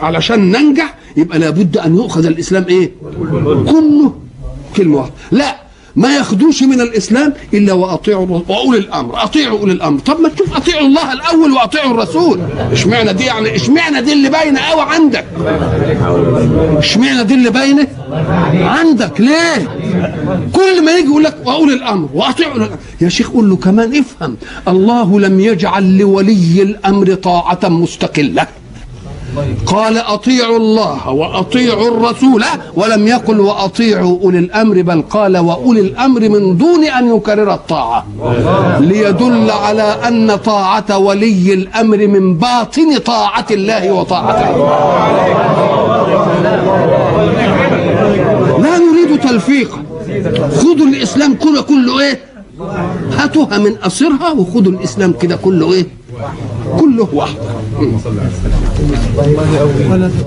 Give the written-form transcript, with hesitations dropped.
علشان ننجح يبقى لابد ان يؤخذ الاسلام ايه؟ كله كلمه واحده. لا، ما ياخدوش من الاسلام الا واطيعوا واولي الامر. اطيعوا اولي الامر. طب ما تشوف اطيعوا الله الاول واطيعوا الرسول. اشمعنى دي؟ يعني اشمعنى دي اللي باينه قوي عندك؟ اشمعنى دي اللي باينه عندك؟ ليه؟ كل ما يجي يقول لك واولي الامر واطيعوا الامر. يا شيخ قول له كمان افهم، الله لم يجعل لولي الامر طاعه مستقله. قال اطيعوا الله واطيعوا الرسول، ولم يقل واطيعوا اولي الامر، بل قال واولي الامر من دون ان يكرر الطاعه، ليدل على ان طاعه ولي الامر من باطن طاعه الله وطاعته. لا نريد تلفيقا. خذوا الاسلام كله ايه؟ هاتوها من قصرها وخذوا الاسلام كده كله ايه؟ كله واحد.